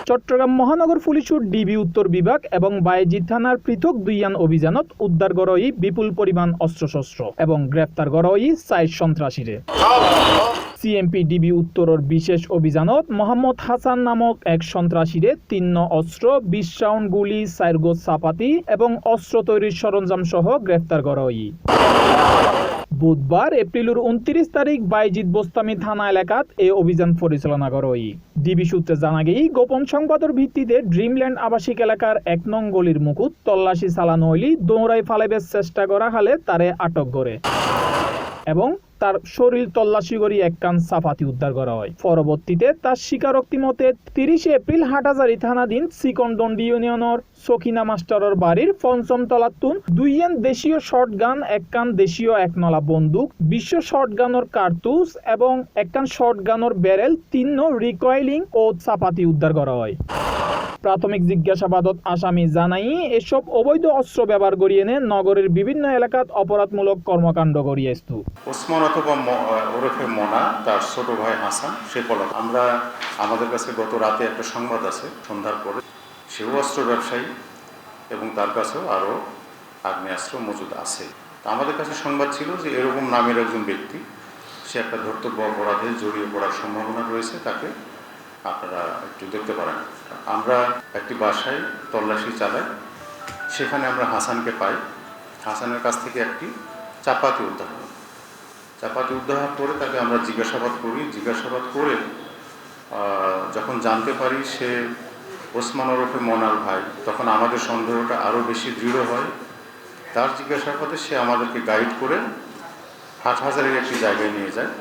চট্টগ্রাম মহানগর পুলিশের ডিবি উত্তর বিভাগ এবং বায়েজিদ থানার পৃথক দুইয়ান অভিযানত উদ্ধার করই বিপুল পরিমাণ অস্ত্রশস্ত্র এবং গ্রেপ্তার করই 4 সন্ত্রাসীরে। সিএমপি ডিবি উত্তরের বিশেষ অভিযানত মোহাম্মদ হাসান নামক এক সন্ত্রাসীরে 3 অস্ত্র, 20 রাউন্ড গুলি, 4 গোছ চাপাতি এবং অস্ত্র তৈরির সরঞ্জাম সহ গ্রেপ্তার করই। বুধবার এপ্রিলের 29 তারিখ বায়েজিদ বোস্তামি থানা এলাকাত এই অভিযান পরিচালনা করই। ডিবি সূত্রে জানা গেই গোপন সংবাদের ভিত্তিতে ড্রিমল্যান্ড আবাসিক এলাকার 1 নং গলির মুকুট তল্লাশি চালানো হইলি দৌড়াই ফালাইবার চেষ্টা করা হলে তারে আটক করে এবং তার শরীর তল্লাশি করে 1 কান চাপাতি উদ্ধার করা হয়। পরবর্তীতে তার স্বীকারোক্তি মতে 30 এপ্রিল হাটহাজারী থানাধীন সিকনদন্ডি ইউনিয়নের সকিনা মাস্টারের বাড়ির 5ম তলাতুন 2 দেশীয় শর্টগান, 1 কান দেশীয় 1 নলা বন্দুক, 20 শর্টগানের কার্তুজ এবং 1 কান শর্টগানের ব্যারেল, 3 রিকয়েলিং ও চাপাতি উদ্ধার করা হয়। প্রাথমিক জিজ্ঞাসাবাদত আসামি জানাই এসব অবৈধ অস্ত্র ব্যবহার করিয়ে নগরের বিভিন্ন এলাকাত অপরাধমূলক কর্মকাণ্ড করিয়ে আসতো। ওসমান অথবা ওরফে মোনা, তার ছোট ভাই হাসান, সে পলাতক। আমরা আমাদের কাছে গত রাতে একটা সংবাদ আছে সন্ধ্যার পরে, সেও অস্ত্র ব্যবসায়ী এবং তার কাছেও আরও আগ্নেয়াস্ত্র মজুদ আছে। আমাদের কাছে সংবাদ ছিল যে এরকম নামের একজন ব্যক্তি, সে একটা ধর্তব্য অপরাধে জড়িয়ে পড়ার সম্ভাবনা রয়েছে, তাকে আপনারা একটু দেখতে পারেন। আমরা একটি বাসায় তল্লাশি চালাই, সেখানে আমরা হাসানকে পাই। হাসানের কাছ থেকে একটি চাপাতি উদ্ধার হয়। চাপাতি উদ্ধার করে তাকে আমরা জিজ্ঞাসাবাদ করি। জিজ্ঞাসাবাদ করে যখন জানতে পারি সে ওসমান ওরফে মোনার ভাই, তখন আমাদের সন্দেহটা আরও বেশি দৃঢ় হয়। তার জিজ্ঞাসাবাদে সে আমাদেরকে গাইড করে হাটহাজারীর একটি জায়গায় নিয়ে যায়।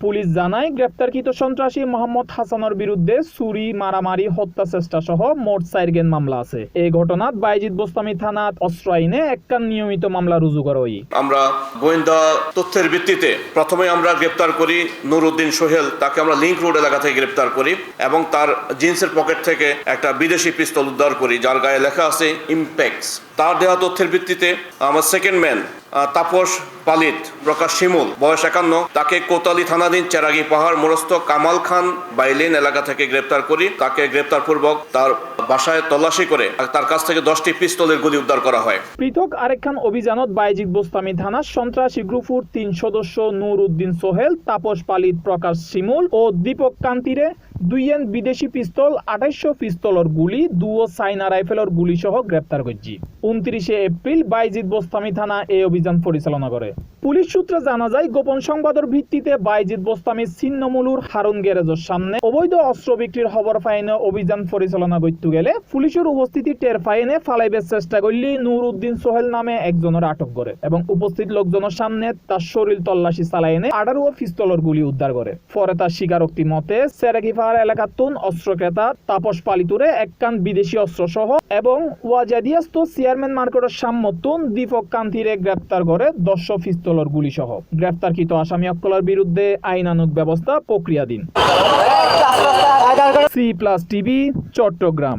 পুলিশ জানায় গ্রেপ্তারকৃত সন্ত্রাসী মোহাম্মদ হাসানের বিরুদ্ধে চুরি, মারামারি, হত্যা চেষ্টা সহ মোট 4 মামলা আছে। এই ঘটনাত বায়েজিদ বোস্তামি থানাত অস্ত্র আইনে 1 কান নিয়মিত মামলা রুজু করা হয়। আমরা গোয়েন্দা তথ্যের ভিত্তিতে প্রথমে আমরা গ্রেপ্তার করি নুরউদ্দিন সোহেল, তাকে আমরা লিংক রোড এলাকা থেকে গ্রেপ্তার করি এবং তার জিন্সের পকেট থেকে একটা বিদেশি পিস্তল উদ্ধার করি যার গায়ে লেখা আছে ইমপ্যাক্স। তার দেওয়া তথ্যের ভিত্তিতে আমার সেকেন্ড ম্যান তাপস পালিত প্রকাশ শিমুল, বয়স 51, তাকে কোতালি থানাধীন চেরাগি পাহাড় মোরস্ত কামাল খান বাইলেন এলাকা থেকে গ্রেপ্তার করি। তাকে গ্রেপ্তার পূর্বক তার বাসায় তল্লাশি করে তার কাছ থেকে 10টি পিস্তলের গুলি উদ্ধার করা হয়। পৃথক আরেকখান অভিযানত বায়েজিদ বোস্তামি থানার সন্ত্রাসী গ্রুপের 3 সদস্য নুরউদ্দিন সোহেল, তাপস পালিত প্রকাশ শিমুল ও দীপক কান্তিরে 2 বিদেশি পিস্তল, 2800 পিস্তলের গুলি, 2 চাইনা রাইফেলের গুলি সহ গ্রেপ্তার করছি। 29 এপ্রিল বায়েজিদ বোস্তামি থানা এই অভিযান পরিচালনা করে। পুলিশ সূত্রে জানা যায় গোপন সংবাদের ভিত্তিতে বায়েজিদ বোস্তামি ছিন্নমূলুর হারুন গ্যারেজের সামনে অবৈধ অস্ত্র বিক্রির খবর পাইনে অভিযান পরিচালনা করতে গেলে পুলিশের উপস্থিতি টের পাইনে ফালাইবার চেষ্টা করলে নুরউদ্দিন সোহেল নামে একজনের আটক করে এবং উপস্থিত লোকজনের সামনে তার শরীর তল্লাশি চালাই এনে 18 পিস্তলের গুলি উদ্ধার করে। পরে তার স্বীকারোক্তি মতে চেরাগি পাহাড় এলাকাতুন অস্ত্র ক্রেতা তাপস পালিতুরে 1 কান বিদেশি অস্ত্র সহ এবং ওয়াজাদিয়াস্ত চেয়ারম্যান মার্কেটের সামতুন দীপক কান্তিরে গ্রেপ্তার করে 10 পিস্তলের গুলি সহ। গ্রেপ্তারকৃত আসামি অক্কলার বিরুদ্ধে আইনানুগ ব্যবস্থা প্রক্রিয়াধীন। C+ TV, Chittagong.